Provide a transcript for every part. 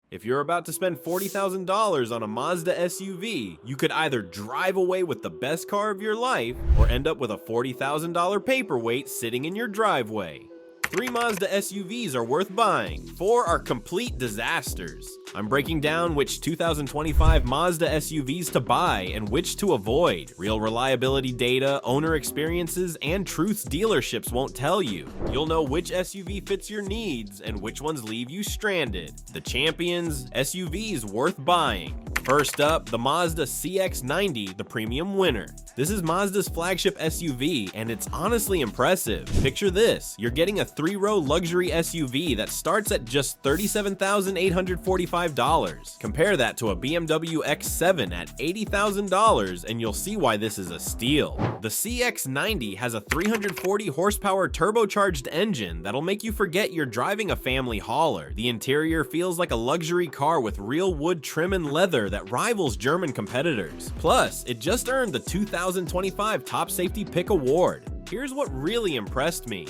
If you're about to spend $40,000 on a Mazda SUV, you could either drive away with the best car of your life or end up with a $40,000 paperweight sitting in your driveway. 3 Mazda SUVs are worth buying, 4 are complete disasters. I'm breaking down which 2025 Mazda SUVs to buy and which to avoid. Real reliability data, owner experiences, and truths dealerships won't tell you. You'll know which SUV fits your needs and which ones leave you stranded. The champions, SUVs worth buying. First up, the Mazda CX-90, the premium winner. This is Mazda's flagship SUV, and it's honestly impressive. Picture this, you're getting a 3-row luxury SUV that starts at just $37,845. Compare that to a BMW X7 at $80,000, and you'll see why this is a steal. The CX-90 has a 340 horsepower turbocharged engine that'll make you forget you're driving a family hauler. The interior feels like a luxury car with real wood trim and leather that rivals German competitors. Plus, it just earned the 2025 Top Safety Pick Award. Here's what really impressed me.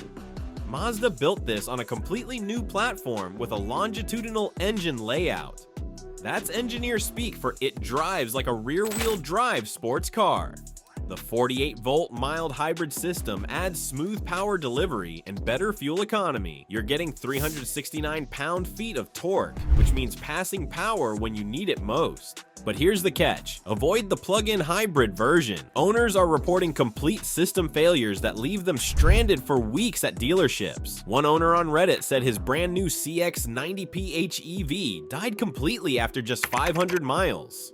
Mazda built this on a completely new platform with a longitudinal engine layout. That's engineer speak for it drives like a rear-wheel drive sports car. The 48-volt mild hybrid system adds smooth power delivery and better fuel economy. You're getting 369 pound-feet of torque, which means passing power when you need it most. But here's the catch. Avoid the plug-in hybrid version. Owners are reporting complete system failures that leave them stranded for weeks at dealerships. One owner on Reddit said his brand new CX90 PHEV died completely after just 500 miles.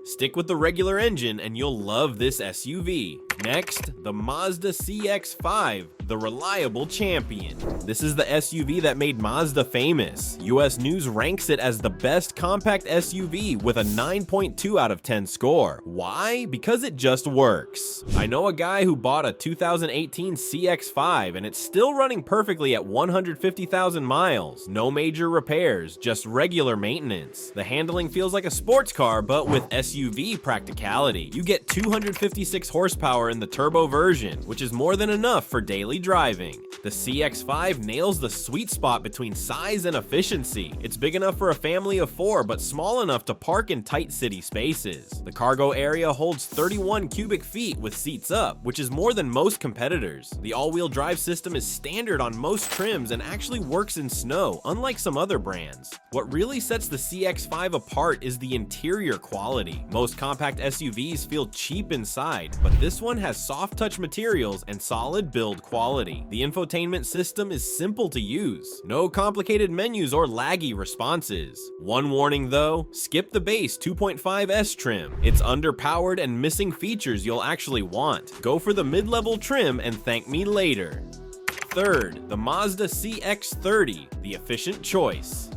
Stick with the regular engine and you'll love this SUV. Next, the Mazda CX-5, the reliable champion. This is the SUV that made Mazda famous. US News ranks it as the best compact SUV with a 9.2 out of 10 score. Why? Because it just works. I know a guy who bought a 2018 CX-5 and it's still running perfectly at 150,000 miles. No major repairs, just regular maintenance. The handling feels like a sports car but with SUV practicality. You get 256 horsepower in the turbo version, which is more than enough for daily driving. The CX-5 nails the sweet spot between size and efficiency. It's big enough for a family of 4, but small enough to park in tight city spaces. The cargo area holds 31 cubic feet with seats up, which is more than most competitors. The all-wheel drive system is standard on most trims and actually works in snow, unlike some other brands. What really sets the CX-5 apart is the interior quality. Most compact SUVs feel cheap inside, but this one has soft touch materials and solid build quality. The infotainment system is simple to use. No complicated menus or laggy responses. One warning though, skip the base 2.5S trim. It's underpowered and missing features you'll actually want. Go for the mid-level trim and thank me later. Third, the Mazda CX-30, the efficient choice.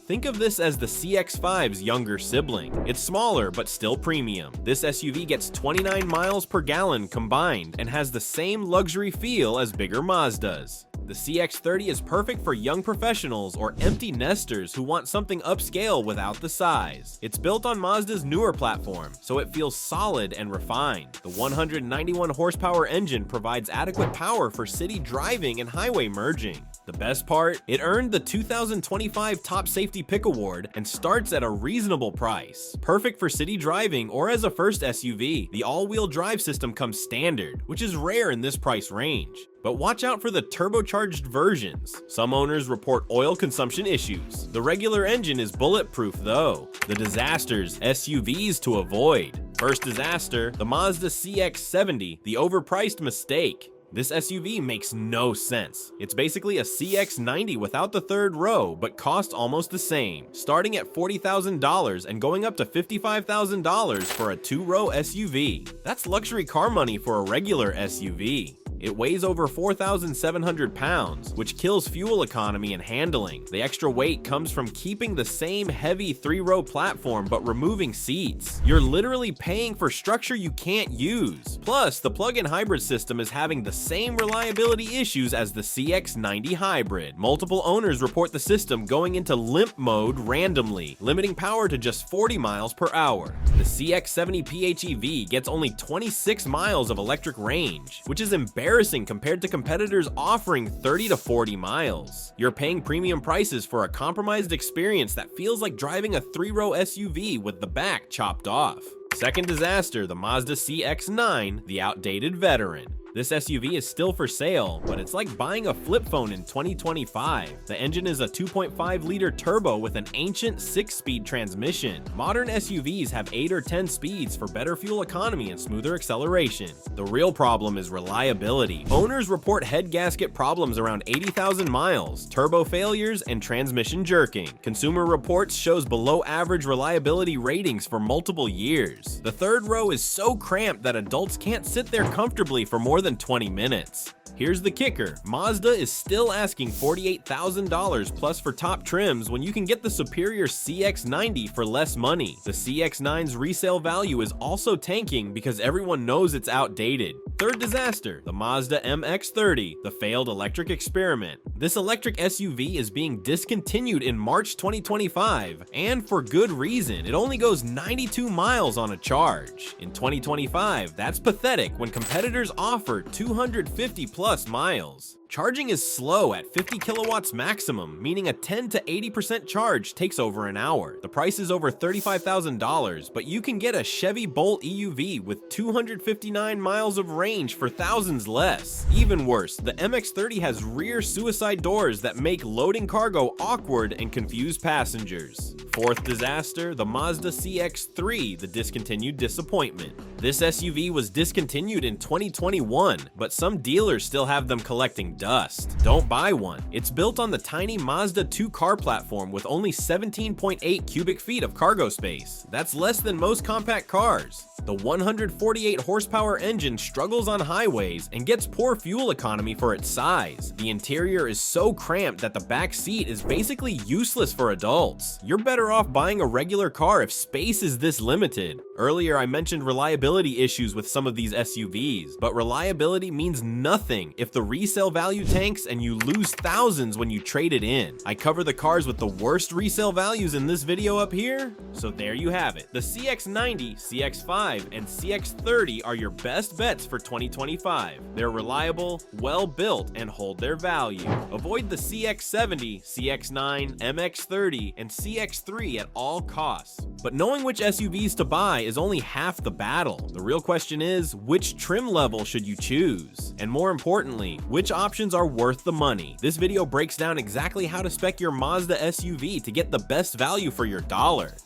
Think of this as the CX-5's younger sibling. It's smaller, but still premium. This SUV gets 29 miles per gallon combined and has the same luxury feel as bigger Mazdas. The CX-30 is perfect for young professionals or empty nesters who want something upscale without the size. It's built on Mazda's newer platform, so it feels solid and refined. The 191 horsepower engine provides adequate power for city driving and highway merging. The best part? It earned the 2025 Top Safety Pick Award and starts at a reasonable price. Perfect for city driving or as a first SUV, the all-wheel drive system comes standard, which is rare in this price range. But watch out for the turbocharged versions. Some owners report oil consumption issues. The regular engine is bulletproof though. The disasters, SUVs to avoid. First disaster, the Mazda CX-70, the overpriced mistake. This SUV makes no sense. It's basically a CX-90 without the third row, but costs almost the same, starting at $40,000 and going up to $55,000 for a 2-row SUV. That's luxury car money for a regular SUV. It weighs over 4,700 pounds, which kills fuel economy and handling. The extra weight comes from keeping the same heavy 3-row platform but removing seats. You're literally paying for structure you can't use. Plus, the plug-in hybrid system is having the same reliability issues as the CX-90 hybrid. Multiple owners report the system going into limp mode randomly, limiting power to just 40 miles per hour. The CX70 PHEV gets only 26 miles of electric range, which is embarrassing embarrassing compared to competitors offering 30 to 40 miles. You're paying premium prices for a compromised experience that feels like driving a 3-row SUV with the back chopped off. Second disaster, the Mazda CX-9, the outdated veteran. This SUV is still for sale, but it's like buying a flip phone in 2025. The engine is a 2.5-liter turbo with an ancient 6-speed transmission. Modern SUVs have 8 or 10 speeds for better fuel economy and smoother acceleration. The real problem is reliability. Owners report head gasket problems around 80,000 miles, turbo failures, and transmission jerking. Consumer Reports shows below average reliability ratings for multiple years. The third row is so cramped that adults can't sit there comfortably for more than 20 minutes. Here's the kicker, Mazda is still asking $48,000 plus for top trims when you can get the superior CX-90 for less money. The CX-9's resale value is also tanking because everyone knows it's outdated. Third disaster, the Mazda MX30, the failed electric experiment. This electric SUV is being discontinued in March 2025, and for good reason. It only goes 92 miles on a charge. In 2025, that's pathetic when competitors offer 250 plus miles. Charging is slow at 50 kilowatts maximum, meaning a 10 to 80% charge takes over an hour. The price is over $35,000, but you can get a Chevy Bolt EUV with 259 miles of range for thousands less. Even worse, the MX30 has rear suicide doors that make loading cargo awkward and confuse passengers. Fourth disaster, the Mazda CX3, the discontinued disappointment. This SUV was discontinued in 2021, but some dealers still have them collecting dust. Don't buy one. It's built on the tiny Mazda 2 car platform with only 17.8 cubic feet of cargo space. That's less than most compact cars. The 148 horsepower engine struggles on highways and gets poor fuel economy for its size. The interior is so cramped that the back seat is basically useless for adults. You're better off buying a regular car if space is this limited. Earlier I mentioned reliability issues with some of these SUVs, but reliability means nothing if the resale value tanks and you lose thousands when you trade it in. I cover the cars with the worst resale values in this video up here, so there you have it. The CX-90, CX-5, and CX-30 are your best bets for 2025. They're reliable, well-built, and hold their value. Avoid the CX-70, CX-9, MX-30, and CX-3 at all costs. But knowing which SUVs to buy is only half the battle. The real question is, which trim level should you choose? And more importantly, which options are worth the money? This video breaks down exactly how to spec your Mazda SUV to get the best value for your dollar.